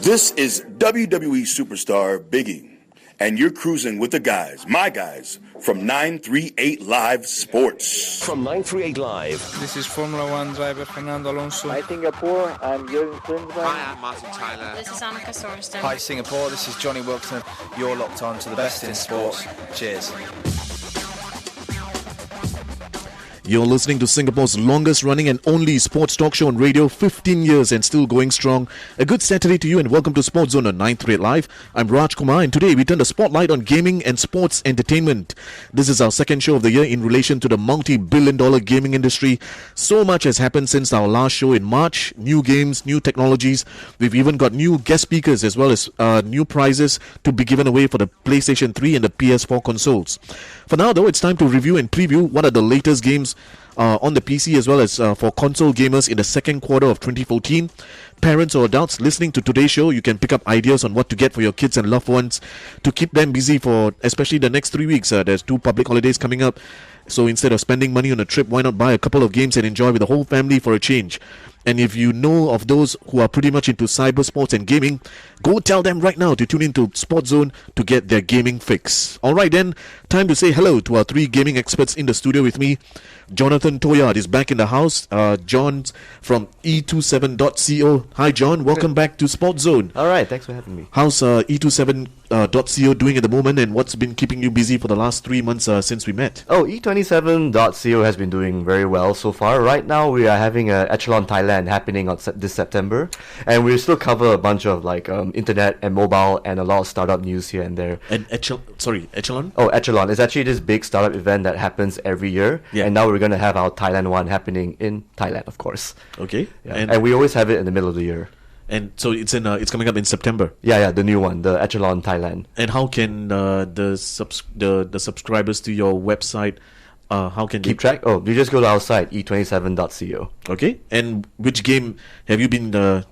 This is WWE superstar Biggie, and you're cruising with the guys, my guys, from 938 Live Sports. From 938 Live. This is Formula One driver Fernando Alonso. Hi Singapore, I'm Jürgen Klinsmann. Hi, I'm Martin Tyler. This is Annika Sorensen. Hi Singapore, this is Johnny Wilson. You're locked on to the best in sports. Cheers. You're listening to Singapore's longest running and only sports talk show on radio, 15 years and still going strong. A good Saturday to you and welcome to SportsZone on 938 Live. I'm Raj Kumar and today we turn the spotlight on gaming and sports entertainment. This is our second show of the year in relation to the multi-billion-dollar gaming industry. So much has happened since our last show in March. New games, new technologies. We've even got new guest speakers as well as new prizes to be given away for the PlayStation 3 and the PS4 consoles. For now though, it's time to review and preview what are the latest games on the PC as well as for console gamers in the second quarter of 2014. Parents or adults listening to today's show, you can pick up ideas on what to get for your kids and loved ones to keep them busy for especially the next 3 weeks. There's 2 public holidays coming up. So instead of spending money on a trip, why not buy a couple of games and enjoy with the whole family for a change? And if you know of those who are pretty much into cybersports and gaming, go tell them right now to tune into SportsZone to get their gaming fix. Alright then, time to say hello to our 3 gaming experts in the studio with me. Jonathan Toyard is back in the house. John's from e27.co. Hi John, welcome back to SportsZone. Alright, thanks for having me. How's e27.co doing at the moment and what's been keeping you busy for the last 3 months since we met? Oh, e27.co has been doing very well so far. Right now we are having a Echelon Thailand happening on this September, and we still cover a bunch of like internet and mobile and a lot of startup news here and there. And Echelon? Oh, Echelon is actually this big startup event that happens every year, and now we're going to have our Thailand one happening in Thailand, of course. Okay. Yeah. And we always have it in the middle of the year. And so it's coming up in September. Yeah, the new one, the Echelon Thailand. And how can the subscribers to your website how can keep track? Oh, you just go to our site e27.co. Okay. And which game have you been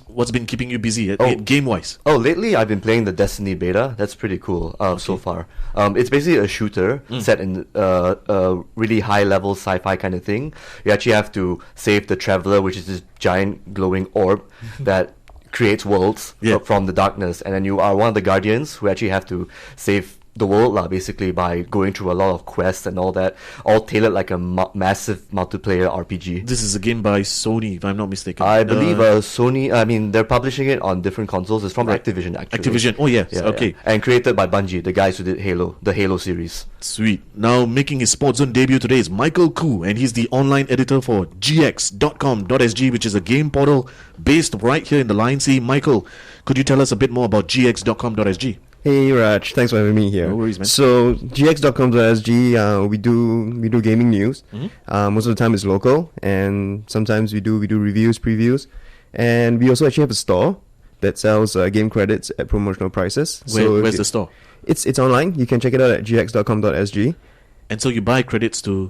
what's been keeping you busy game wise? Oh, lately I've been playing the Destiny beta. That's pretty cool so far. It's basically a shooter set in a really high level sci-fi kind of thing. You actually have to save the Traveler, which is this giant glowing orb that creates worlds from the darkness, and then you are one of the Guardians who actually have to save the world basically by going through a lot of quests and all that, all tailored like a massive multiplayer RPG. This is a game by Sony, if I'm not mistaken. I believe Sony, I mean, they're publishing it on different consoles. It's from Activision, actually. Activision, oh yes, okay. And created by Bungie, the guys who did Halo, the Halo series. Sweet. Now, making his SportsZone debut today is Michael Koo, and he's the online editor for gx.com.sg, which is a game portal based right here in the Lion Sea. Michael, could you tell us a bit more about gx.com.sg? Hey Raj, thanks for having me here. No worries, man. So gx.com.sg, we do gaming news. Most of the time it's local, and sometimes we do reviews, previews, and we also actually have a store that sells game credits at promotional prices. Where's the store? It's online. You can check it out at gx.com.sg. And so you buy credits to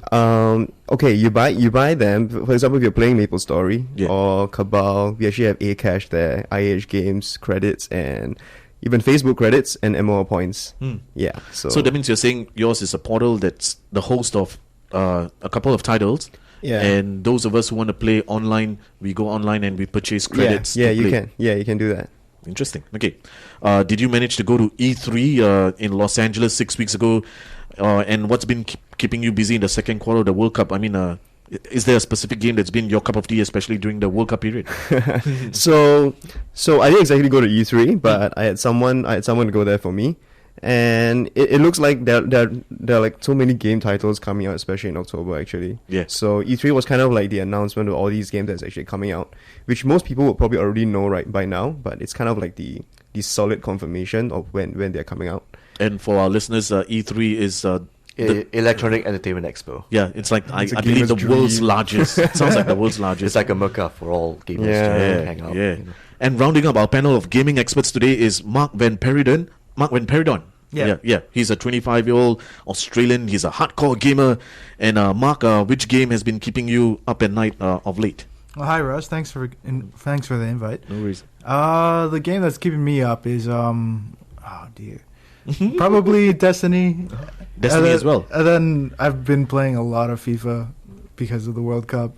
okay, you buy them. For example, if you're playing MapleStory or Cabal, we actually have Acash there, IH Games credits, and even Facebook credits and MMO points. Yeah. So that means you're saying yours is a portal that's the host of a couple of titles. Yeah. And those of us who want to play online, we go online and we purchase credits. Yeah, you can. Yeah, you can do that. Interesting. Okay. Did you manage to go to E3 in Los Angeles 6 weeks ago? And what's been keeping you busy in the second quarter of the World Cup? I mean, is there a specific game that's been your cup of tea, especially during the World Cup period? So I didn't exactly go to E3, but I had someone to go there for me, and it looks like there are like so many game titles coming out, especially in October actually. Yeah. So E3 was kind of like the announcement of all these games that's actually coming out, which most people would probably already know right by now, but it's kind of like the solid confirmation of when they're coming out. And for our listeners, E3 is the Electronic Entertainment Expo. Yeah, it's like I believe the world's largest. It sounds like the world's largest. It's like a mecca for all gamers to hang out. Yeah. You know. And rounding up our panel of gaming experts today is Mark Van Peridon. Yeah. He's a 25-year-old Australian. He's a hardcore gamer. And Mark, which game has been keeping you up at night of late? Well, hi Russ. Thanks for the invite. No worries. The game that's keeping me up is probably Destiny. Destiny as well. And then I've been playing a lot of FIFA because of the World Cup.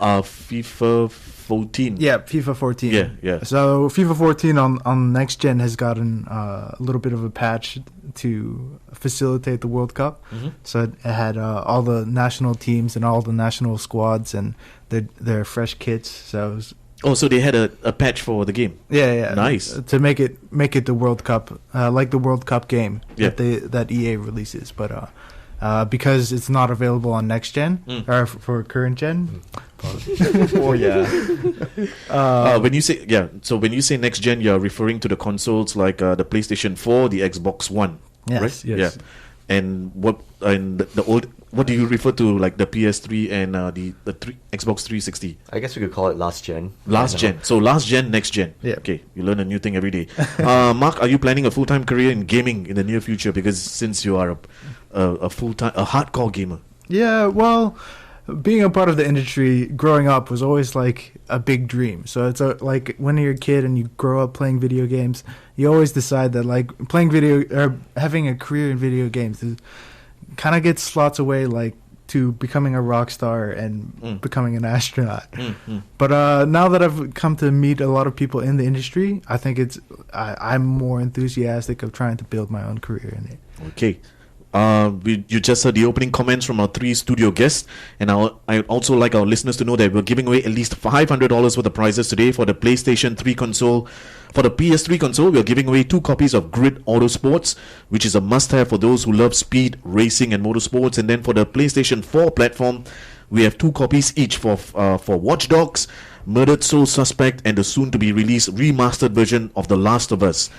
FIFA 14. Yeah, FIFA 14. Yeah. So FIFA 14 on next gen has gotten a little bit of a patch to facilitate the World Cup. So it had all the national teams and all the national squads and their fresh kits. So it was, So they had a patch for the game. yeah. Nice. To make it the World Cup, like the World Cup game Yeah. that EA releases, but because it's not available on next gen or for current gen. Oh yeah. When you say next gen, you're referring to the consoles like the PlayStation 4, the Xbox One, Yes, right? yes. Yeah. And the old, what do you refer to, like the PS3 and the Xbox 360? I guess we could call it last gen. Last gen. So last gen, next gen. Yeah. Okay, you learn a new thing every day. Mark, are you planning a full-time career in gaming in the near future? Because since you are a hardcore gamer. Yeah, well, being a part of the industry growing up was always like a big dream. So it's like when you're a kid and you grow up playing video games, you always decide that like playing video or having a career in video games kind of gets slots away like to becoming a rock star and becoming an astronaut. But now that I've come to meet a lot of people in the industry, I think I'm more enthusiastic of trying to build my own career in it. Okay. You just heard the opening comments from our 3 studio guests, and I also like our listeners to know that we're giving away at least $500 worth of prizes today for the PlayStation 3 console. For the PS3 console, we're giving away 2 copies of Grid Autosports, which is a must-have for those who love speed, racing, and motorsports. And then for the PlayStation 4 platform, we have 2 copies each for Watch Dogs, Murdered Soul Suspect, and the soon-to-be-released remastered version of The Last of Us.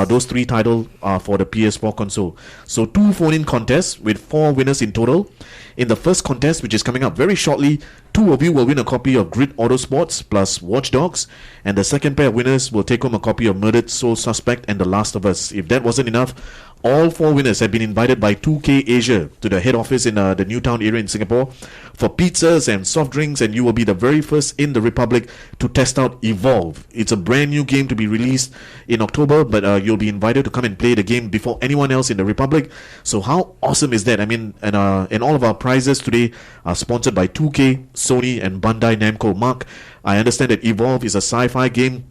Those 3 titles are for the PS4 console. So 2 phone-in contests with 4 winners in total. In the first contest, which is coming up very shortly, 2 of you will win a copy of Grid Autosports plus Watch Dogs, and the second pair of winners will take home a copy of Murdered Soul Suspect and The Last of Us. If that wasn't enough, all 4 winners have been invited by 2K Asia to the head office in the Newtown area in Singapore for pizzas and soft drinks, and you will be the very first in the Republic to test out Evolve. It's a brand new game to be released in October, but you'll be invited to come and play the game before anyone else in the Republic. So how awesome is that? I mean, and all of our prizes today are sponsored by 2K, Sony, and Bandai Namco. Mark, I understand that Evolve is a sci-fi game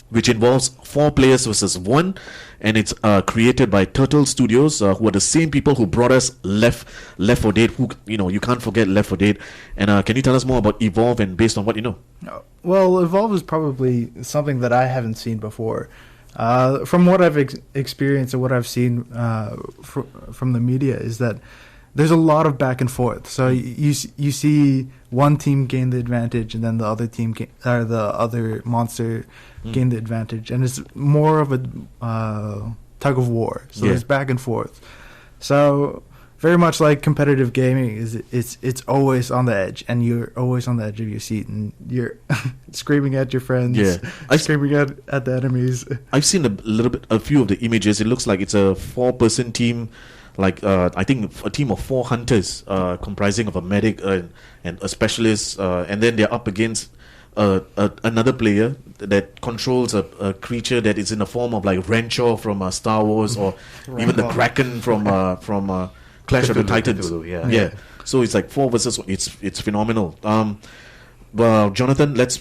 which involves 4 players versus 1, and it's created by Turtle Studios, who are the same people who brought us Left 4 Dead. Who, you can't forget Left 4 Dead. And can you tell us more about Evolve and based on what you know? Well, Evolve is probably something that I haven't seen before. From what I've experienced and what I've seen from the media is that there's a lot of back and forth. So you see one team gain the advantage, and then the other team or the other monster gain the advantage, and it's more of a tug of war. So it's back and forth. So very much like competitive gaming, it's always on the edge, and you're always on the edge of your seat, and you're screaming at your friends, screaming at the enemies. I've seen a few of the images. It looks like it's a 4-person team. Like I think a team of 4 hunters, comprising of a medic and a specialist, and then they're up against another player that controls a creature that is in the form of like Ranchor from Star Wars, or even the Kraken from Clash of the Titans. Cthulhu, yeah. So it's like 4 versus 1. It's phenomenal. Well, Jonathan, let's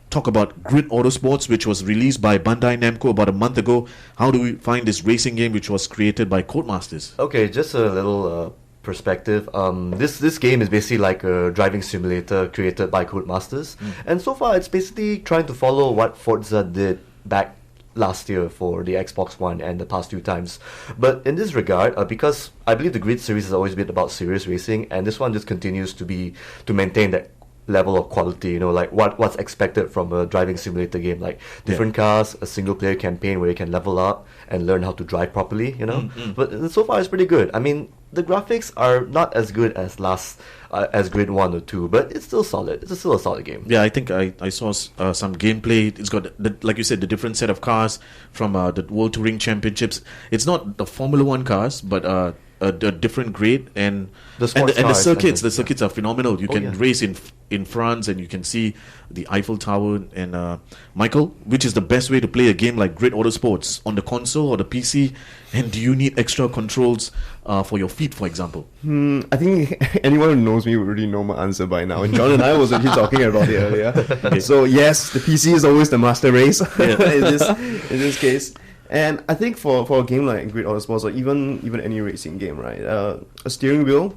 talk about Grid Autosports, which was released by Bandai Namco about a month ago. How do we find this racing game which was created by Codemasters? Okay, just a little perspective. This game is basically like a driving simulator created by Codemasters, and so far it's basically trying to follow what Forza did back last year for the Xbox One and the past 2 times. But in this regard, because I believe the Grid series has always been about serious racing, and this one just continues to maintain that level of quality, like what's expected from a driving simulator game, like different cars, a single player campaign where you can level up and learn how to drive properly, But so far it's pretty good. I mean, the graphics are not as good as as Grid 1 or 2, but it's still solid. It's still a solid game. Yeah, I think I saw some gameplay. It's got, like you said, the different set of cars from the World Touring Championships. It's not the Formula 1 cars, but a different grade, and The sports and the cars, circuits. and The circuits are phenomenal. You can yeah. race in France, and you can see the Eiffel Tower. And Michael, which is the best way to play a game like Grid Autosports, on the console or the PC? And do you need extra controls for your feet, for example? I think anyone who knows me would already know my answer by now. And John and I was actually talking about it earlier. So yes, the PC is always the master race in this case. And I think for a game like Grid Autosports, or even any racing game, right, a steering wheel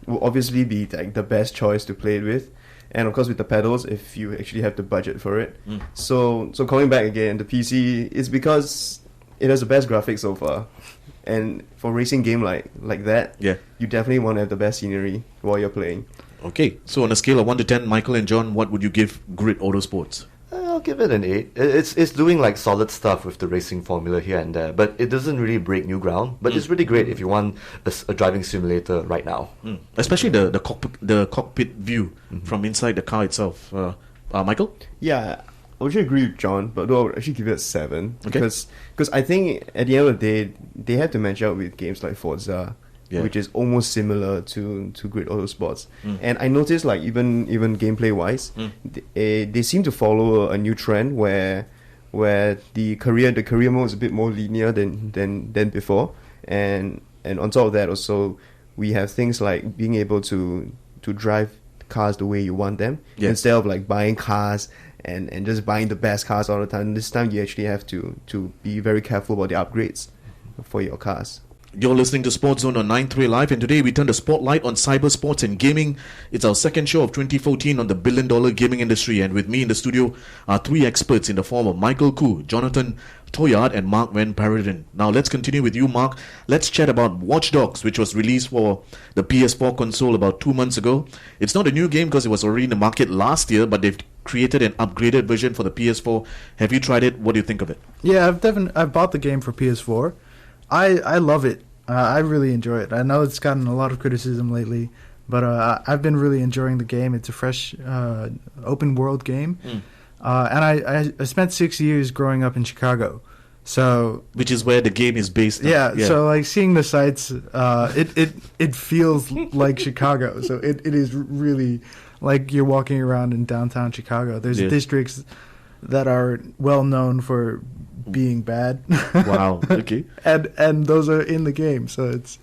will obviously be like the best choice to play it with. And of course with the pedals, if you actually have the budget for it. So coming back again, the PC is because it has the best graphics so far. And for a racing game like that, you definitely want to have the best scenery while you're playing. Okay, so on a scale of 1 to 10, Michael and John, what would you give Grid Autosports? I'll give it an 8. It's doing like solid stuff with the racing formula here and there, but it doesn't really break new ground. But it's really great if you want a driving simulator right now. Especially the cockpit view from inside the car itself. Michael? Yeah, I would agree with John, but I would actually give it a 7. Okay. Because I think at the end of the day, they have to match up with games like Forza, which is almost similar to Grid Autosports. And I noticed like even gameplay wise, they seem to follow a new trend where the career mode is a bit more linear than before. And on top of that also, we have things like being able to drive cars the way you want them instead of like buying cars and just buying the best cars all the time. This time you actually have to be very careful about the upgrades for your cars. You're listening to SportsZone on 9-3 Live, and today we turn the spotlight on cybersports and gaming. It's our second show of 2014 on the billion-dollar gaming industry, and with me in the studio are 3 experts in the form of Michael Koo, Jonathan Toyard, and Mark Van Paradin. Now let's continue with you, Mark. Let's chat about Watch Dogs, which was released for the PS4 console about 2 months ago. It's not a new game because it was already in the market last year, but they've created an upgraded version for the PS4. Have you tried it? What do you think of it? Yeah, I've bought the game for PS4. I love it. I really enjoy it. I know it's gotten a lot of criticism lately, but I've been really enjoying the game. It's a fresh, open world game, and I spent 6 years growing up in Chicago, so which is where the game is based. Yeah. So like seeing the sights, it feels like Chicago. So it is really like you're walking around in downtown Chicago. There's districts that are well known for being bad. Wow. Okay. and those are in the game, so it's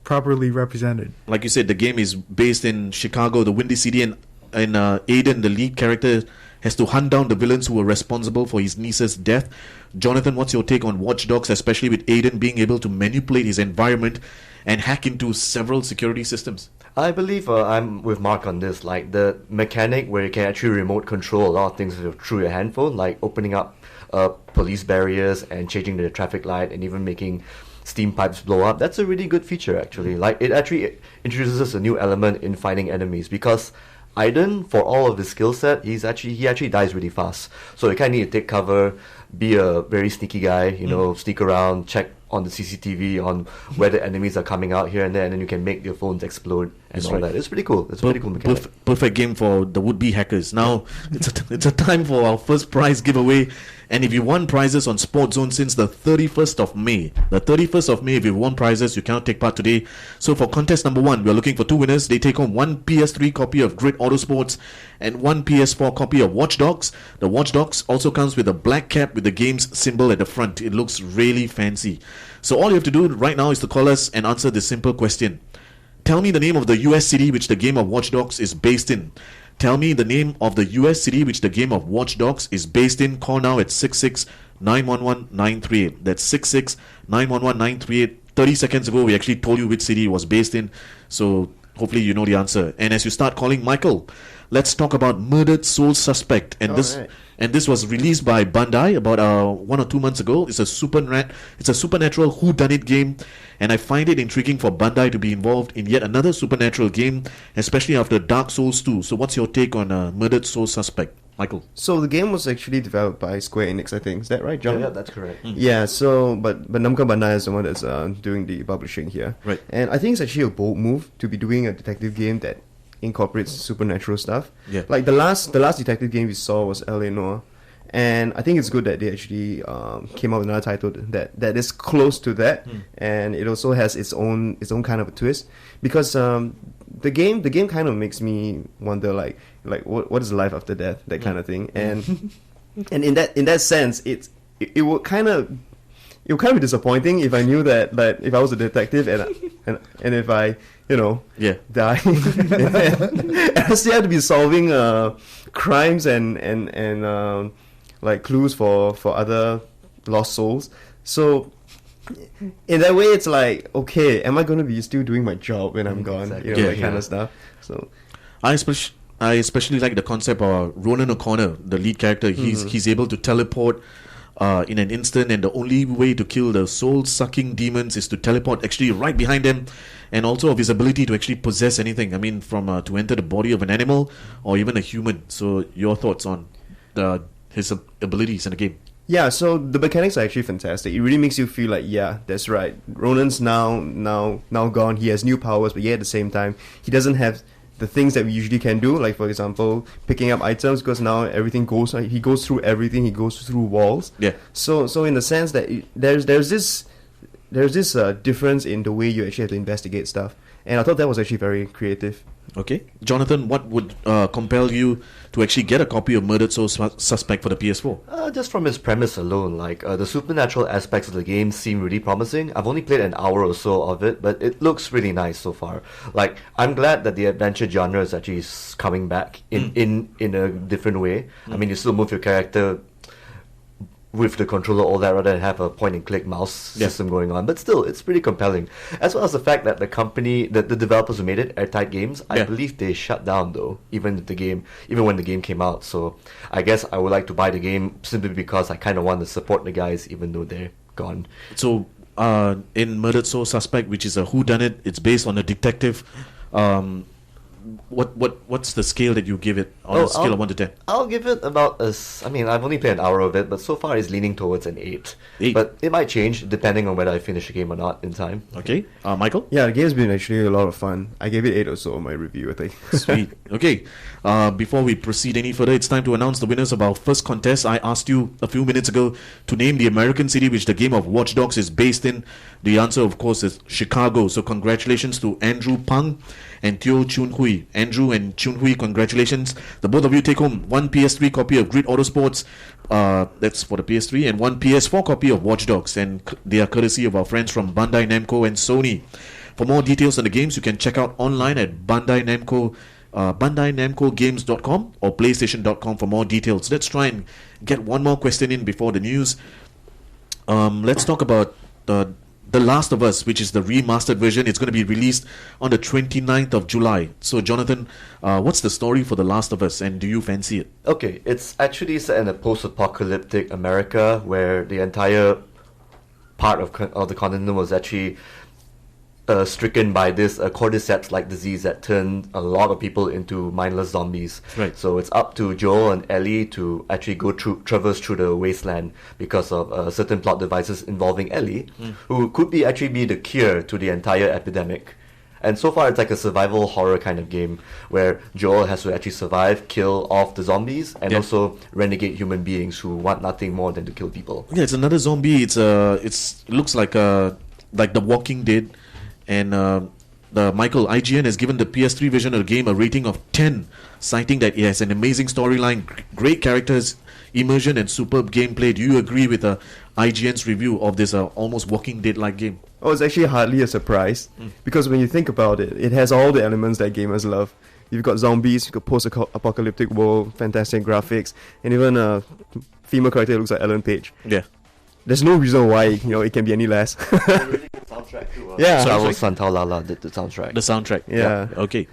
properly represented. Like you said, the game is based in Chicago, the Windy City, and Aiden, the lead character, has to hunt down the villains who were responsible for his niece's death. Jonathan, what's your take on Watch Dogs, especially with Aiden being able to manipulate his environment and hack into several security systems? I believe I'm with Mark on this. Like the mechanic where you can actually remote control a lot of things through your handphone, like opening up police barriers and changing the traffic light and even making steam pipes blow up. That's a really good feature actually. Like it actually introduces a new element in fighting enemies, because Aiden, for all of his skill set, he actually dies really fast. So you kind of need to take cover, be a very sneaky guy, sneak around, check on the CCTV on where the enemies are coming out here and there, and then you can make your phones explode and all that. It's pretty cool. It's a pretty cool mechanic. Perfect game for the would-be hackers. Now, it's a time for our first prize giveaway. And if you won prizes on SportsZone since the 31st of May, if you won prizes, you cannot take part today. So for contest number 1, we're looking for 2 winners. They take home 1 PS3 copy of Grid Autosports and 1 PS4 copy of Watch Dogs. The Watch Dogs also comes with a black cap with the game's symbol at the front. It looks really fancy. So all you have to do right now is to call us and answer this simple question. Tell me the name of the US city which the game of Watch Dogs is based in. Tell me the name of the US city which the game of Watch Dogs is based in. Call now at 66-911-938. That's 66-911-938. 30 seconds ago, we actually told you which city it was based in. So hopefully you know the answer. And as you start calling, Michael, let's talk about Murdered Soul Suspect. And this was released by Bandai about 1 or 2 months ago. It's a supernatural whodunit game, and I find it intriguing for Bandai to be involved in yet another supernatural game, especially after Dark Souls 2. So what's your take on Murdered Soul Suspect, Michael? So the game was actually developed by Square Enix, I think. Is that right, John? Yeah, that's correct. Yeah, so but Namco Bandai is the one that's doing the publishing here. Right. And I think it's actually a bold move to be doing a detective game that incorporates supernatural stuff. Yeah. Like the last detective game we saw was L.A. Noire, And I think it's good that they actually came out with another title that is close to that, and it also has its own kind of a twist, because the game kind of makes me wonder like what is life after death, that kind of thing, and and in that sense it would kind of be disappointing if I knew that if I was a detective and if I die and I still have to be solving crimes and like clues for other lost souls. So in that way, it's like, okay, am I going to be still doing my job when I'm gone? Exactly. That kind of stuff. So I especially like the concept of Ronan O'Connor, the lead character. He's able to teleport in an instant, and the only way to kill the soul-sucking demons is to teleport actually right behind them, and also of his ability to actually possess anything. I mean, from to enter the body of an animal or even a human. So your thoughts on his abilities in the game? yeah, so the mechanics are actually fantastic. It really makes you feel like, yeah, that's right. Ronan's now gone. He has new powers, but yet at the same time, he doesn't have the things that we usually can do, like for example picking up items, because now everything he goes through everything, he goes through walls. So in the sense that there's this difference in the way you actually have to investigate stuff, and I thought that was actually very creative. Okay, Jonathan, what would compel you to actually get a copy of Murdered Soul Suspect for the PS4? Just from its premise alone, the supernatural aspects of the game seem really promising. I've only played an hour or so of it, but it looks really nice so far. I'm glad that the adventure genre is actually coming back in a different way. I mean, you still move your character with the controller, all that, rather than have a point-and-click mouse system going on. But still, it's pretty compelling. As well as the fact that the company, the developers who made it, Airtight Games, I believe they shut down, though, even when the game came out. So I guess I would like to buy the game simply because I kind of want to support the guys, even though they're gone. So, in Murdered Soul Suspect, which is a whodunit, it's based on a detective. What's the scale that you give it on a scale of 1 to 10? I'll give it about I've only played an hour of it, but so far it's leaning towards an 8. But it might change depending on whether I finish the game or not in time. Okay, Michael? Yeah, the game's been actually a lot of fun. I gave it 8 or so on my review, I think. Sweet. Okay, before we proceed any further, it's time to announce the winners of our first contest. I asked you a few minutes ago to name the American city which the game of Watch Dogs is based in. The answer, of course, is Chicago. So congratulations to Andrew Pang and Teo Chun Hui. Andrew and Chun Hui, congratulations. The both of you take home one PS3 copy of Grid Autosports, that's for the PS3, and one PS4 copy of Watch Dogs, and they are courtesy of our friends from Bandai Namco and Sony. For more details on the games, you can check out online at Bandai NamcoGames.com or PlayStation.com for more details. Let's try and get one more question in before the news. Let's talk about The Last of Us, which is the remastered version. It's going to be released on the 29th of July. So, Jonathan, what's the story for The Last of Us, and do you fancy it? Okay, it's actually set in a post-apocalyptic America where the entire part of the continent was actually stricken by this cordyceps-like disease that turned a lot of people into mindless zombies. Right. So it's up to Joel and Ellie to actually traverse through the wasteland because of certain plot devices involving Ellie, who could actually be the cure to the entire epidemic. And so far, it's like a survival horror kind of game where Joel has to actually survive, kill off the zombies, and also renegade human beings who want nothing more than to kill people. Yeah, it's another zombie. It looks like The Walking Dead. And Michael, IGN has given the PS3 version of the game a rating of 10, citing that it has an amazing storyline, great characters, immersion, and superb gameplay. Do you agree with IGN's review of this almost Walking Dead-like game? Oh, it's actually hardly a surprise, because when you think about it, it has all the elements that gamers love. You've got zombies, you've got post-apocalyptic world, fantastic graphics, and even a female character that looks like Ellen Page. Yeah. There's no reason why it can be any less. Really good soundtrack too. Yeah. Carlos Santaolalla did the soundtrack. The soundtrack. Yeah. Okay.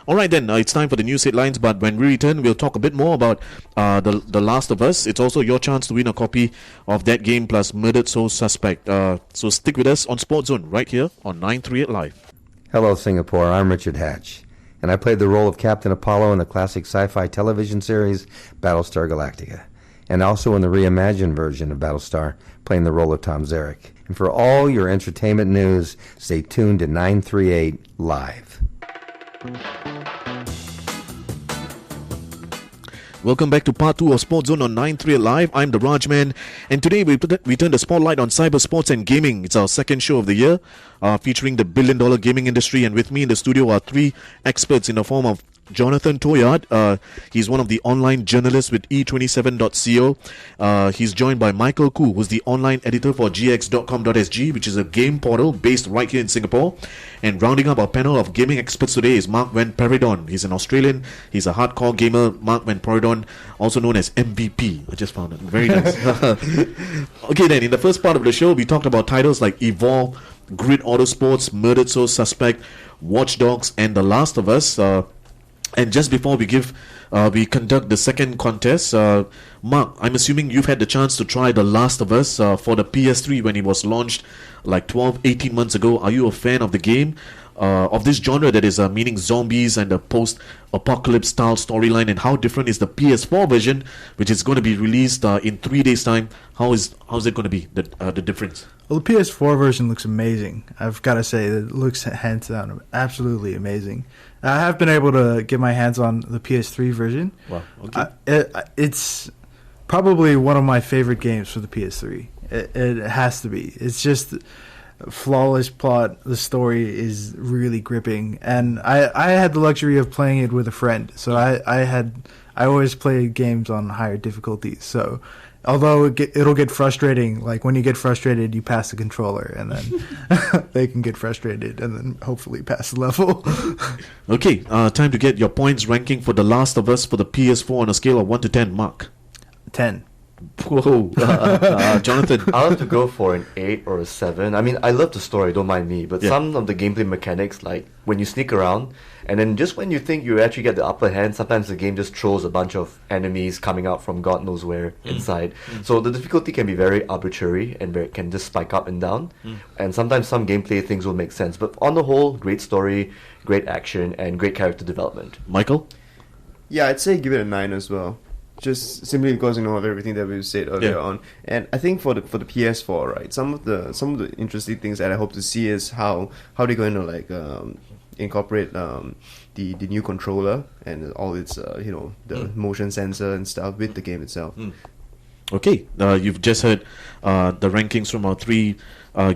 All right then. It's time for the news headlines. But when we return, we'll talk a bit more about the Last of Us. It's also your chance to win a copy of that game plus Murdered Soul Suspect. So stick with us on SportsZone right here on 938 Live. Hello, Singapore. I'm Richard Hatch, and I played the role of Captain Apollo in the classic sci-fi television series Battlestar Galactica, and also in the reimagined version of Battlestar, playing the role of Tom Zarek. And for all your entertainment news, stay tuned to 938 Live. Welcome back to part 2 of SportsZone on 938 Live. I'm the RAJMAN, and today we turn the spotlight on cybersports and gaming. It's our second show of the year, featuring the billion-dollar gaming industry, and with me in the studio are three experts in the form of Jonathan Toyard. He's one of the online journalists with e27.co. He's joined by Michael Koo, who's the online editor for gx.com.sg, which is a game portal based right here in Singapore. And rounding up our panel of gaming experts today is Mark Van Peridon. He's an Australian. He's a hardcore gamer. Mark Van Peridon, also known as MVP. I just found it. Very nice. Okay, then, in the first part of the show, we talked about titles like Evolve, Grid Autosports, Murdered Soul Suspect, Watch Dogs, and The Last of Us. And just before we conduct the second contest, Mark, I'm assuming you've had the chance to try The Last of Us for the PS3 when it was launched like 18 months ago. Are you a fan of the game, of this genre that is meaning zombies and a post-apocalypse style storyline? And how different is the PS4 version, which is going to be released in 3 days' time? How's it going to be, the difference? Well, the PS4 version looks amazing. I've got to say, it looks hands down absolutely amazing. I have been able to get my hands on the PS3 version. Wow, okay. It's probably one of my favorite games for the PS3. It has to be. It's just flawless plot. The story is really gripping, and I had the luxury of playing it with a friend. So I always play games on higher difficulties. So although it'll get frustrating, like when you get frustrated, you pass the controller, and then they can get frustrated, and then hopefully pass the level. Okay, time to get your points ranking for The Last of Us for the PS4 on a scale of 1 to 10. Mark? 10. Whoa, Jonathan. I'll have to go for an 8 or a 7. I mean, I love the story, don't mind me, but some of the gameplay mechanics, like when you sneak around, and then just when you think you actually get the upper hand, sometimes the game just throws a bunch of enemies coming out from God knows where inside. So the difficulty can be very arbitrary, and it can just spike up and down. And sometimes some gameplay things will make sense. But on the whole, great story, great action, and great character development. Michael? Yeah, I'd say give it a 9 as well. Just simply because of everything that we've said earlier on, and I think for the PS4, right, some of the interesting things that I hope to see is how they're going to incorporate the new controller and all its the motion sensor and stuff with the game itself. Okay, you've just heard the rankings from our three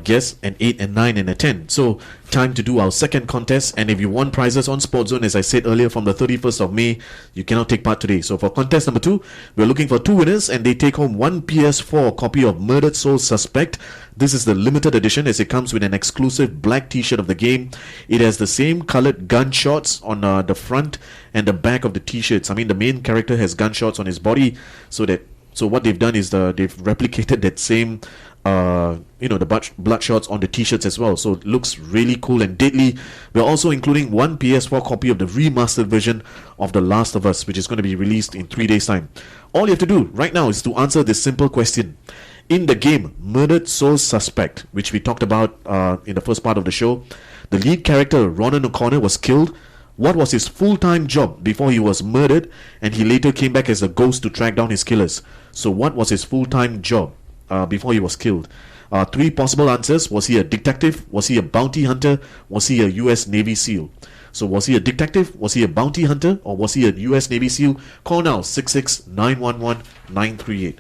guests, an 8, and 9, and a 10. So time to do our second contest, and if you won prizes on SportsZone, as I said earlier, from the 31st of May, you cannot take part today. So for contest number 2, we're looking for 2 winners, and they take home one PS4 copy of Murdered Soul Suspect. This is the limited edition, as it comes with an exclusive black t-shirt of the game. It has the same colored gunshots on the front and the back of the t-shirts. I mean, the main character has gunshots on his body, so what they've done is they've replicated that same the blood on the t-shirts as well. So it looks really cool and deadly. We're also including one PS4 copy of the remastered version of The Last of Us, which is going to be released in 3 days' time. All you have to do right now is to answer this simple question. In the game Murdered Soul Suspect, which we talked about in the first part of the show, the lead character Ronan O'Connor was killed. What was his full-time job before he was murdered, and he later came back as a ghost to track down his killers? So what was his full-time job before he was killed? 3 possible answers. Was he a detective? Was he a bounty hunter? Was he a US Navy SEAL? So was he a detective? Was he a bounty hunter? Or was he a US Navy SEAL? Call now, 66-911-938.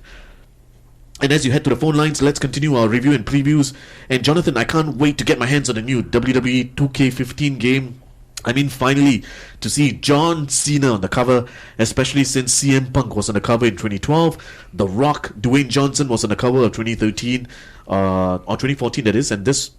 And as you head to the phone lines, let's continue our review and previews. And Jonathan, I can't wait to get my hands on the new WWE 2K15 game. I mean, finally, to see John Cena on the cover, especially since CM Punk was on the cover in 2012. The Rock, Dwayne Johnson, was on the cover of 2013, or 2014 that is, and this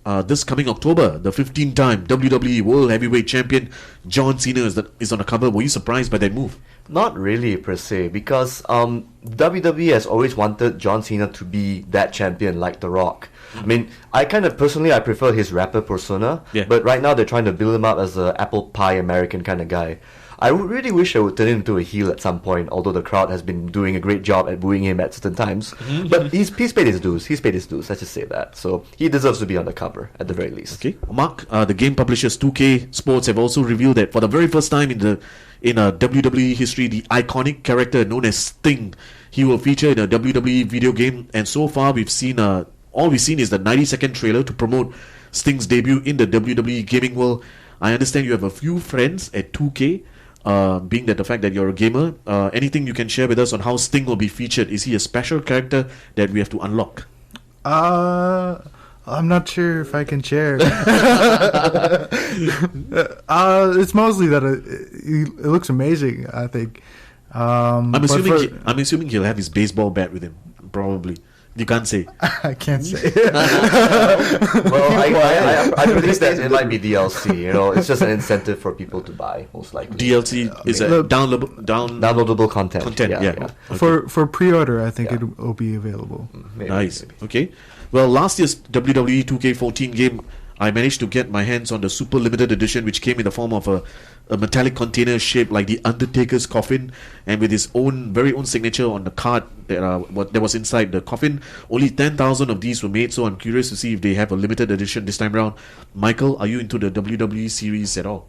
coming October, the 15-time WWE World Heavyweight Champion John Cena is on the cover. Were you surprised by that move? Not really, per se, because WWE has always wanted John Cena to be that champion like The Rock. I mean, I prefer his rapper persona, but right now they're trying to build him up as a apple pie American kind of guy. I really wish I would turn him into a heel at some point, although the crowd has been doing a great job at booing him at certain times. But he's paid his dues. Let's just say that. So he deserves to be on the cover, at the very least. Okay, Mark, the game publishers 2K Sports have also revealed that for the very first time in WWE history, the iconic character known as Sting, he will feature in a WWE video game. And so far, we've seen all we've seen is the 90-second trailer to promote Sting's debut in the WWE gaming world. I understand you have a few friends at 2K being that the fact that you're a gamer, anything you can share with us on how Sting will be featured? Is he a special character that we have to unlock? I'm not sure if I can share. It's mostly that it looks amazing, I think. I'm assuming he'll have his baseball bat with him, probably. You can't say. I can't say. Well, I believe that it might be DLC. It's just an incentive for people to buy, most likely. DLC is a downloadable content. Yeah. Okay. For pre-order, I think it will be available. Nice. Okay. Well, last year's WWE 2K14 game, I managed to get my hands on the super limited edition, which came in the form of a metallic container shaped like the Undertaker's coffin, and with his very own signature on the card that was inside the coffin. Only 10,000 of these were made, so I'm curious to see if they have a limited edition this time around. Michael, are you into the WWE series at all?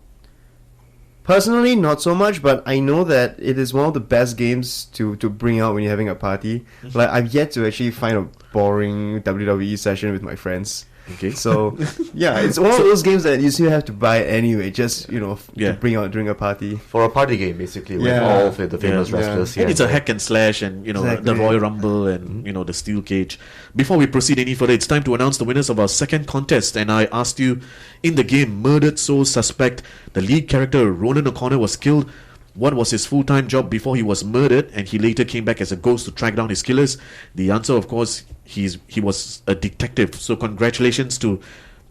Personally, not so much, but I know that it is one of the best games to bring out when you're having a party. Like, I've yet to actually find a boring WWE session with my friends. Okay. So, yeah, it's one of those games that you still have to buy anyway, just, to bring out during a party. For a party game, basically, with all of the famous wrestlers. And it's a hack and slash, and, the Royal Rumble, and, the steel cage. Before we proceed any further, it's time to announce the winners of our second contest. And I asked you, in the game Murdered Soul Suspect, the lead character, Ronan O'Connor, was killed. What was his full-time job before he was murdered, and he later came back as a ghost to track down his killers? The answer, of course, he was a detective. So congratulations to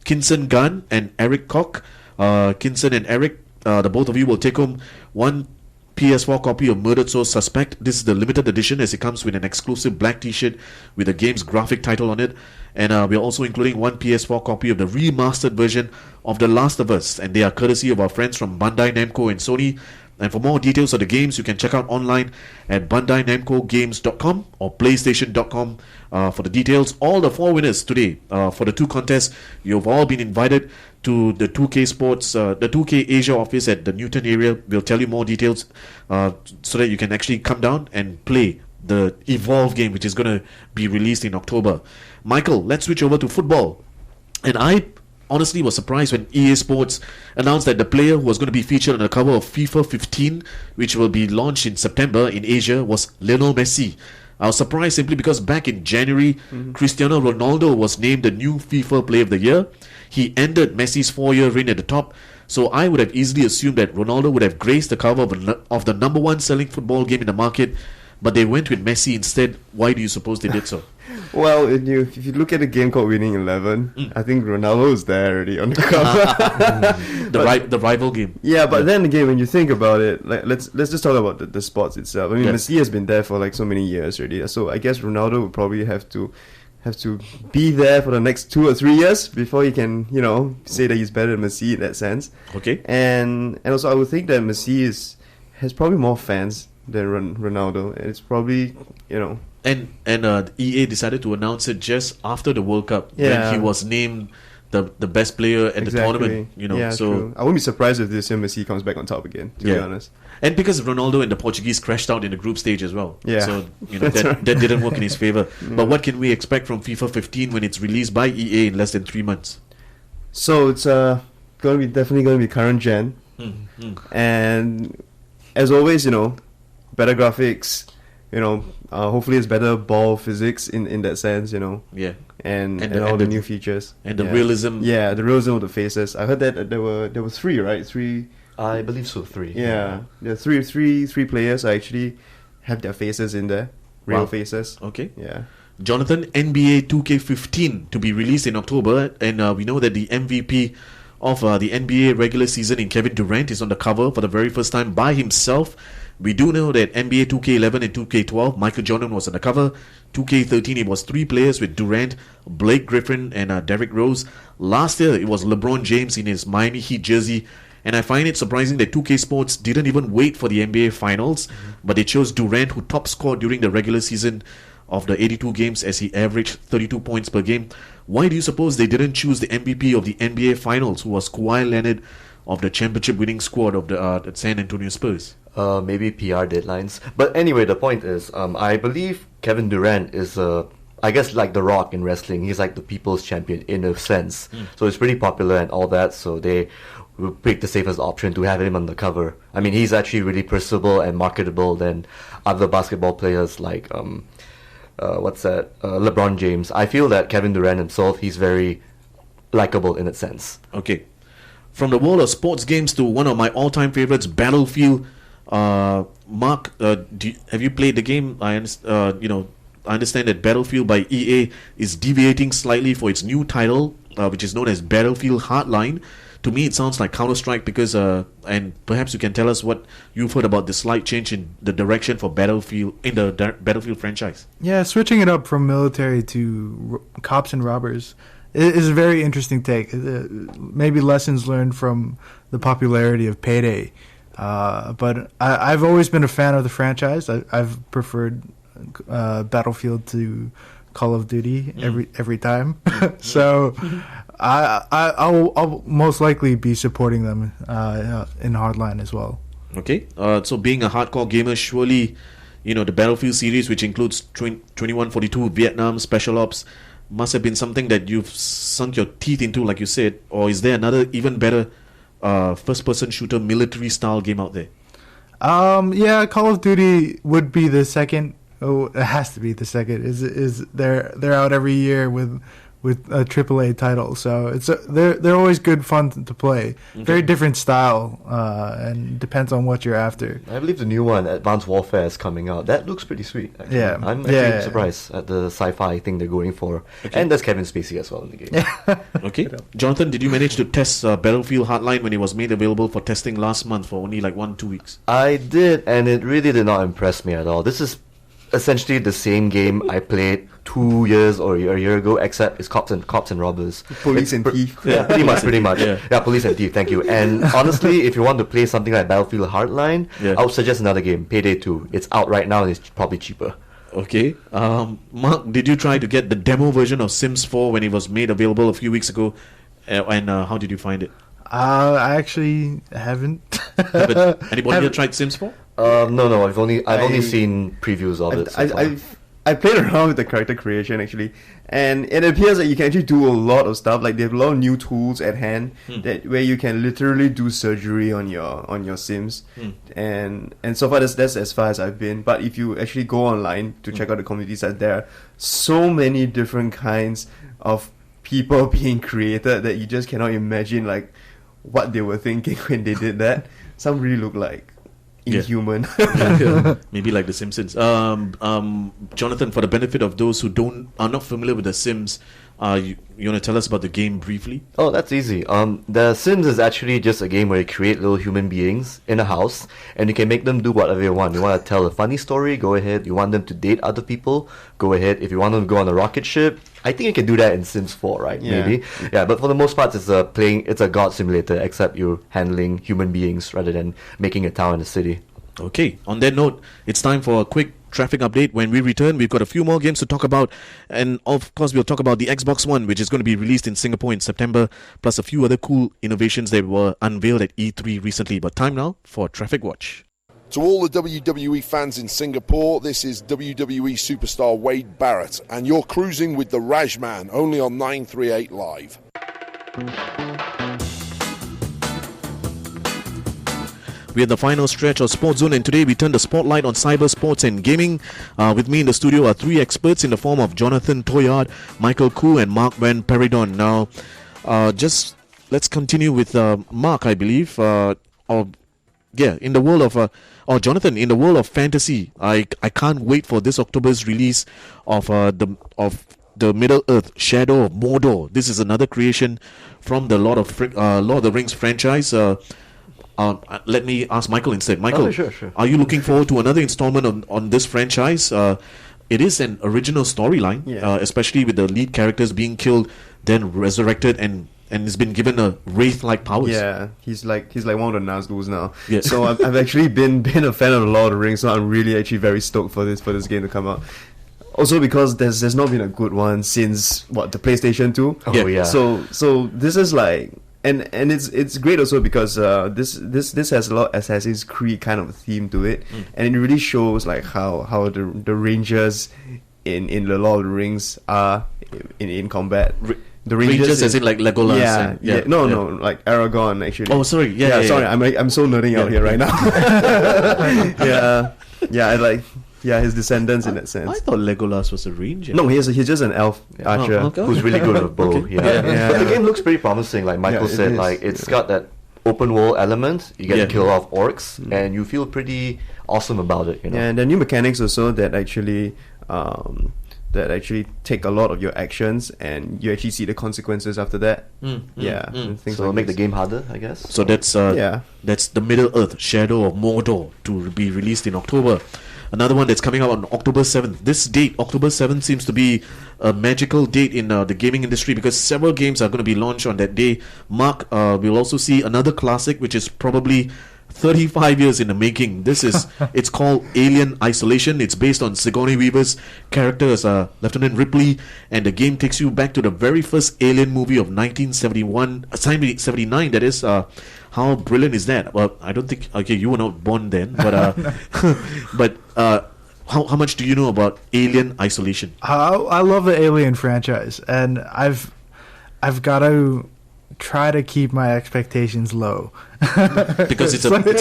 Kinson Gunn and Eric Koch. Kinson and Eric, the both of you will take home one PS4 copy of Murdered Soul Suspect. This is the limited edition, as it comes with an exclusive black t-shirt with the game's graphic title on it. And we're also including one PS4 copy of the remastered version of The Last of Us, and they are courtesy of our friends from Bandai Namco and Sony. And for more details of the games, you can check out online at BandaiNamcoGames.com or PlayStation.com for the details. All the 4 winners today for the 2 contests, you've all been invited to the 2K Sports, the 2K Asia office at the Newton area. We'll tell you more details so that you can actually come down and play the Evolve game, which is going to be released in October. Michael, let's switch over to football. And I honestly was surprised when EA Sports announced that the player who was going to be featured on the cover of FIFA 15, which will be launched in September in Asia, was Lionel Messi. I was surprised simply because back in January, Cristiano Ronaldo was named the new FIFA Player of the Year. He ended Messi's 4-year reign at the top, so I would have easily assumed that Ronaldo would have graced the cover of the number 1 selling football game in the market, but they went with Messi instead. Why do you suppose they did so? Well, if you look at a game called Winning 11, I think Ronaldo is there already on the cover. The rival game. Yeah, but then again, when you think about it, let's just talk about the sports itself. I mean, Messi has been there for like so many years already. So I guess Ronaldo would probably have to be there for the next 2 or 3 years before he can, say that he's better than Messi in that sense. Okay. And also I would think that Messi has probably more fans than Ronaldo. And it's probably, And EA decided to announce it just after the World Cup when he was named the best player at the tournament. True. I wouldn't be surprised if this year Messi comes back on top again, to be honest. And because Ronaldo and the Portuguese crashed out in the group stage as well. Yeah. So that didn't work in his favor. But what can we expect from FIFA 15 when it's released by EA in less than 3 months? So it's definitely going to be current gen. And as always, better graphics, hopefully it's better ball physics in that sense, Yeah. And all the new features. And the realism. Yeah, the realism of the faces. I heard that there were 3, right? 3. I believe so, 3. Yeah. There are three players actually have their faces in there. Real faces. Okay. Yeah. Jonathan, NBA 2K15 to be released in October, and we know that the MVP of the NBA regular season in Kevin Durant is on the cover for the very first time by himself. We do know that NBA 2K11 and 2K12, Michael Jordan was on the cover. 2K13, it was 3 players with Durant, Blake Griffin, and Derrick Rose. Last year, it was LeBron James in his Miami Heat jersey. And I find it surprising that 2K Sports didn't even wait for the NBA Finals, but they chose Durant, who top scored during the regular season of the 82 games as he averaged 32 points per game. Why do you suppose they didn't choose the MVP of the NBA Finals, who was Kawhi Leonard of the championship-winning squad of the San Antonio Spurs? Maybe PR deadlines. But anyway, the point is, I believe Kevin Durant is, I guess, like The Rock in wrestling. He's like the people's champion in a sense. So it's pretty popular and all that. So they we picked the safest option to have him on the cover. I mean, he's actually really personable and marketable than other basketball players like LeBron James. I feel that Kevin Durant himself, he's very likable in that sense. Okay. From the world of sports games to one of my all-time favorites, Battlefield. Mark, have you played the game? I understand that Battlefield by EA is deviating slightly for its new title, which is known as Battlefield Hardline. To me, it sounds like Counter-Strike because, and perhaps you can tell us what you've heard about the slight change in the direction for Battlefield in the Battlefield franchise. Yeah, switching it up from military to cops and robbers is a very interesting take. Maybe lessons learned from the popularity of Payday. But I've always been a fan of the franchise. I've preferred Battlefield to Call of Duty every time. So I'll most likely be supporting them in Hardline as well. Okay. So being a hardcore gamer, surely the Battlefield series, which includes 2142, Vietnam, Special Ops, must have been something that you've sunk your teeth into, like you said. Or is there another even better first-person shooter military-style game out there? Yeah, Call of Duty would be the second. Oh, it has to be the second. They're out every year with a AAA title, so they're always good fun to play. Okay. Very different style, and depends on what you're after. I believe the new one, Advanced Warfare, is coming out. That looks pretty sweet, actually. Yeah. I'm actually surprised at the sci-fi thing they're going for. Okay. And there's Kevin Spacey as well in the game. Okay. Jonathan, did you manage to test Battlefield Hardline when it was made available for testing last month for only like 1-2 weeks? I did, and it really did not impress me at all. This is essentially the same game I played 2 years or a year ago, except it's cops and robbers. Police and thief. Yeah, pretty much. Yeah. Yeah, police and thief. Thank you. And honestly, if you want to play something like Battlefield Hardline, I would suggest another game, Payday 2. It's out right now and it's probably cheaper. Okay. Mark, did you try to get the demo version of Sims 4 when it was made available a few weeks ago? And how did you find it? I actually haven't. Anybody here tried Sims 4? No. I've only seen previews of it. So far. I played around with the character creation actually, and it appears that you can actually do a lot of stuff. Like they have a lot of new tools at hand where you can literally do surgery on your Sims, and so far that's as far as I've been. But if you actually go online to check out the community site, there are so many different kinds of people being created that you just cannot imagine like what they were thinking when they did that. Some really look like inhuman. Maybe like The Simpsons. Jonathan, for the benefit of those who are not familiar with The Sims, you want to tell us about the game briefly? Oh, that's easy. The Sims is actually just a game where you create little human beings in a house, and you can make them do whatever you want. You want to tell a funny story? Go ahead. You want them to date other people? Go ahead. If you want them to go on a rocket ship, I think you can do that in Sims 4, right? Yeah. Maybe. Yeah, but for the most part, it's a god simulator, except you're handling human beings rather than making a town and a city. Okay, on that note, it's time for a quick traffic update. When we return, we've got a few more games to talk about, and of course we'll talk about the Xbox One, which is going to be released in Singapore in September, plus a few other cool innovations that were unveiled at E3 recently. But time now for Traffic Watch. To all the WWE fans in Singapore, this is WWE superstar Wade Barrett, and you're cruising with the RAJMAN, only on 938 Live. We're at the final stretch of SportsZone, and today we turn the spotlight on cybersports and gaming. With me in the studio are three experts in the form of Jonathan Toyard, Michael Koo, and Mark Van Peridon. Now, just let's continue with Mark, I believe. In the world of Jonathan, in the world of fantasy, I can't wait for this October's release of the Middle Earth Shadow of Mordor. This is another creation from the Lord of the Rings franchise. Let me ask Michael instead. Michael, sure. Are you looking forward to another installment on this franchise? It is an original storyline, especially with the lead characters being killed, then resurrected, and has been given a wraith-like powers. Yeah, he's like one of the Nazguls now. Yeah. So I've actually been a fan of the Lord of the Rings, so I'm really actually very stoked for this game to come out. Also because there's not been a good one since the PlayStation 2. Oh yeah. So this is like. And it's great also because this has a lot of Assassin's Creed kind of theme to it, and it really shows like how the Rangers in the Lord of the Rings are in combat. The Rangers as in like Legolas. Yeah, no, like Aragorn actually. Oh, sorry. Yeah. Sorry, I'm so nerding out here right now. I like his descendants in that sense. I thought Legolas was a ranger. No, he's just an elf archer who's really good with a bow. Okay. But the game looks pretty promising. Like Michael said, like it's got that open world element. You get to kill off orcs, and you feel pretty awesome about it. You know? Yeah, and the new mechanics also that actually take a lot of your actions, and you actually see the consequences after that. Things so like make this. the game harder, I guess. So that's the Middle Earth Shadow of Mordor to be released in October. Another one that's coming out on October 7th. This date, October 7th, seems to be a magical date in the gaming industry because several games are going to be launched on that day. Mark, we'll also see another classic, which is probably 35 years in the making. It's called Alien Isolation. It's based on Sigourney Weaver's character as Lieutenant Ripley, and the game takes you back to the very first Alien movie of 1979, that is. How brilliant is that? Well, I don't think... Okay, you were not born then, but... how much do you know about Alien Isolation? I love the Alien franchise, and I've got to try to keep my expectations low because it's a movie.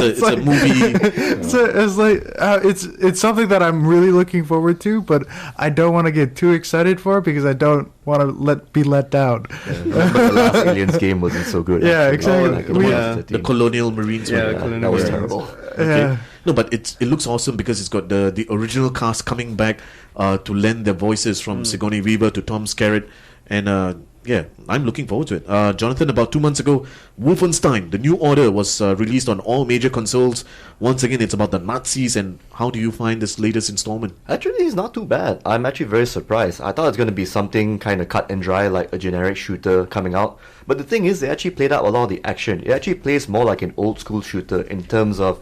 It's something that I'm really looking forward to, but I don't want to get too excited for it because I don't want to be let down. But the last Aliens game wasn't so good. Yeah, exactly. The Colonial Marines. That was terrible. Okay. No, but it looks awesome because it's got the original cast coming back to lend their voices from Sigourney Weaver to Tom Skerritt, and I'm looking forward to it. Jonathan, about 2 months ago, Wolfenstein: The New Order was released on all major consoles. Once again, it's about the Nazis, and how do you find this latest installment? Actually, it's not too bad. I'm actually very surprised. I thought it was going to be something kind of cut and dry, like a generic shooter coming out. But the thing is, they actually played out a lot of the action. It actually plays more like an old school shooter in terms of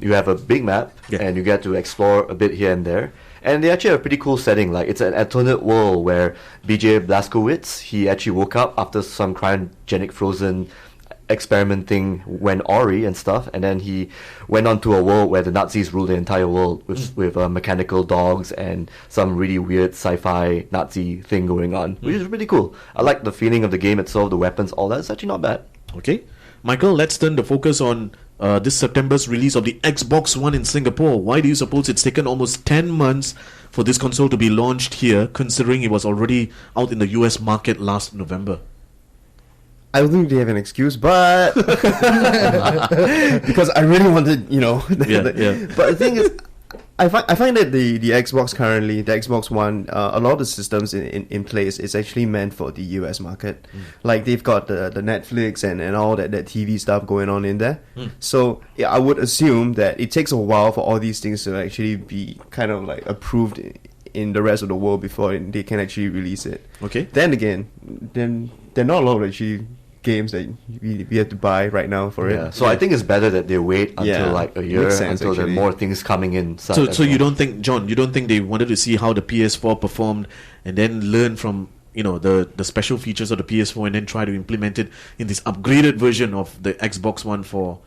you have a big map, and you get to explore a bit here and there. And they actually have a pretty cool setting. Like, it's an alternate world where BJ Blazkowicz, he actually woke up after some cryogenic frozen experiment thing went awry and stuff, and then he went on to a world where the Nazis ruled the entire world with mechanical dogs and some really weird sci-fi Nazi thing going on, which is really cool. I like the feeling of the game itself, the weapons, all that. It's actually not bad. Okay. Michael, let's turn the focus on this September's release of the Xbox One in Singapore. Why do you suppose it's taken almost 10 months for this console to be launched here, considering it was already out in the US market last November? I don't think they have an excuse, but because I really wanted, But the thing is, I find that the Xbox currently, the Xbox One, a lot of the systems in place is actually meant for the US market. Like, they've got the Netflix and all that TV stuff going on in there. So I would assume that it takes a while for all these things to actually be kind of like approved in the rest of the world before they can actually release it. Okay. Then again, there are not a lot of actually games that we have to buy right now for it. So I think it's better that they wait until like a year until there are more things coming in. So you don't think, John, you don't think they wanted to see how the PS4 performed and then learn from the special features of the PS4 and then try to implement it in this upgraded version of the Xbox One for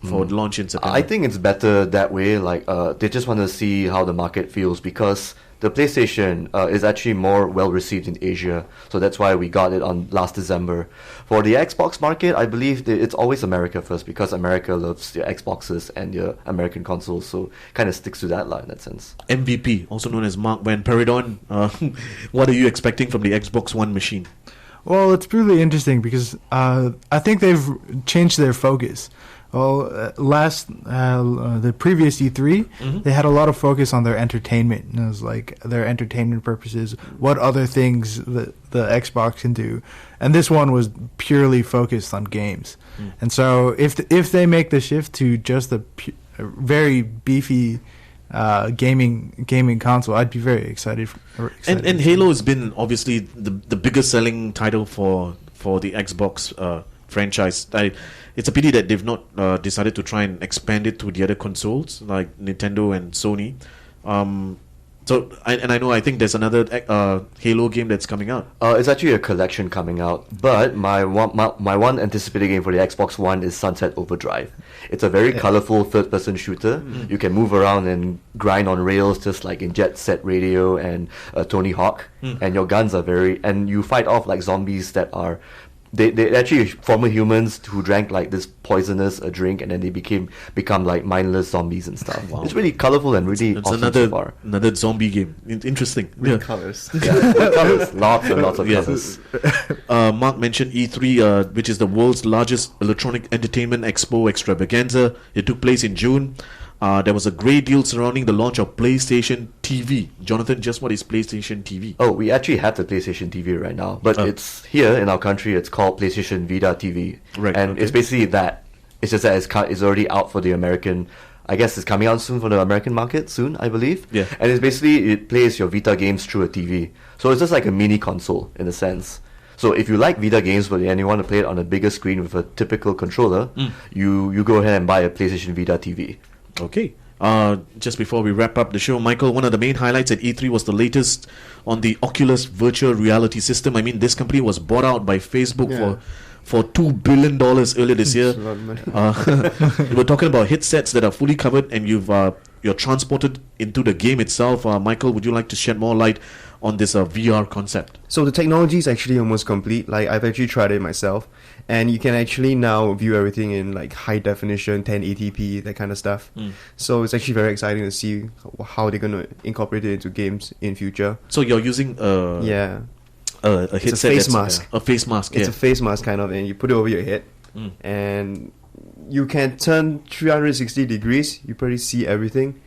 launch in September? I think it's better that way. Like they just want to see how the market feels, because the PlayStation is actually more well received in Asia, so that's why we got it on last December. For the Xbox market, I believe it's always America first, because America loves their Xboxes and their American consoles, so kind of sticks to that line in that sense. MVP, also known as Mark Van Peridon, what are you expecting from the Xbox One machine? Well, it's really interesting because I think they've changed their focus. Well, the previous E3, they had a lot of focus on their entertainment. And it was like their entertainment purposes, what other things the Xbox can do. And this one was purely focused on games. And so if they make the shift to just a very beefy gaming console, I'd be very excited. And Halo has been obviously the biggest selling title for the Xbox franchise. It's a pity that they've not decided to try and expand it to the other consoles like Nintendo and Sony. So, I think there's another Halo game that's coming out. It's actually a collection coming out, but my one anticipated game for the Xbox One is Sunset Overdrive. It's a very colorful third-person shooter. You can move around and grind on rails just like in Jet Set Radio and Tony Hawk, and your guns are and you fight off like zombies that are they actually former humans who drank like this poisonous drink, and then they become like mindless zombies and stuff. Wow. It's really colorful and really awesome so far. Another zombie game. Interesting. With colors. With colors. Lots and lots of colors. Mark mentioned E3, which is the world's largest electronic entertainment expo extravaganza. It took place in June. There was a great deal surrounding the launch of PlayStation TV. Jonathan, just what is PlayStation TV? Oh, we actually have the PlayStation TV right now, but it's here in our country. It's called PlayStation Vita TV, right? And it's basically that. It's just that it's already out for the American. I guess it's coming out soon for the American market soon, I believe. Yeah. And it's basically it plays your Vita games through a TV, so it's just like a mini console in a sense. So if you like Vita games but and you want to play it on a bigger screen with a typical controller, you go ahead and buy a PlayStation Vita TV. Okay. Just before we wrap up the show, Michael, one of the main highlights at E3 was the latest on the Oculus virtual reality system. I mean, this company was bought out by Facebook for $2 billion earlier this year. We're talking about headsets that are fully covered, and you're transported into the game itself. Michael, would you like to shed more light on this VR concept? So the technology is actually almost complete. Like, I've actually tried it myself, and you can actually now view everything in like high definition, 1080p, that kind of stuff. So it's actually very exciting to see how they're going to incorporate it into games in future. So you're using a headset, it's a face mask. A face mask. It's a face mask kind of, and you put it over your head, and you can turn 360 degrees. You probably see everything.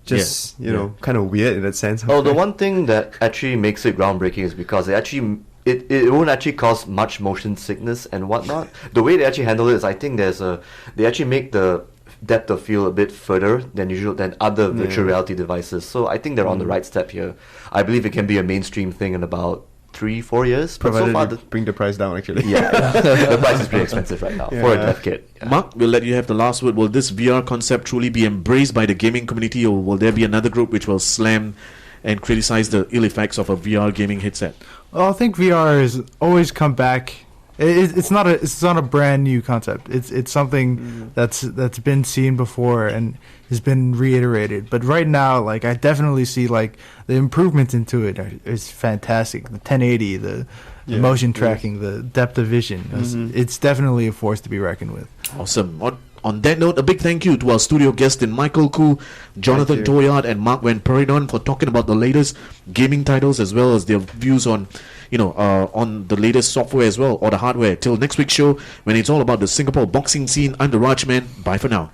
Just kind of weird in that sense. Oh, the one thing that actually makes it groundbreaking is because it won't actually cause much motion sickness and whatnot. The way they actually handle it is, I think they actually make the depth of field a bit further than other virtual reality devices. So I think they're on the right step here. I believe it can be a mainstream thing in about 3-4 years. Provided so far, bring the price down, actually. Yeah. The price is pretty expensive right now for a dev kit. Yeah. Mark, we'll let you have the last word. Will this VR concept truly be embraced by the gaming community, or will there be another group which will slam and criticize the ill effects of a VR gaming headset? Well, I think VR has always come back. It's not a brand new concept. It's something that's been seen before and has been reiterated. But right now, like, I definitely see like the improvements into it is fantastic. The 1080, the motion tracking, the depth of vision. It's definitely a force to be reckoned with. Awesome. On that note, a big thank you to our studio guests in Michael Koo, Jonathan Toyard, and Mark Van Peridon for talking about the latest gaming titles as well as their views on the latest software as well, or the hardware. Till next week's show, when it's all about the Singapore boxing scene, I'm the RAJMAN. Bye for now.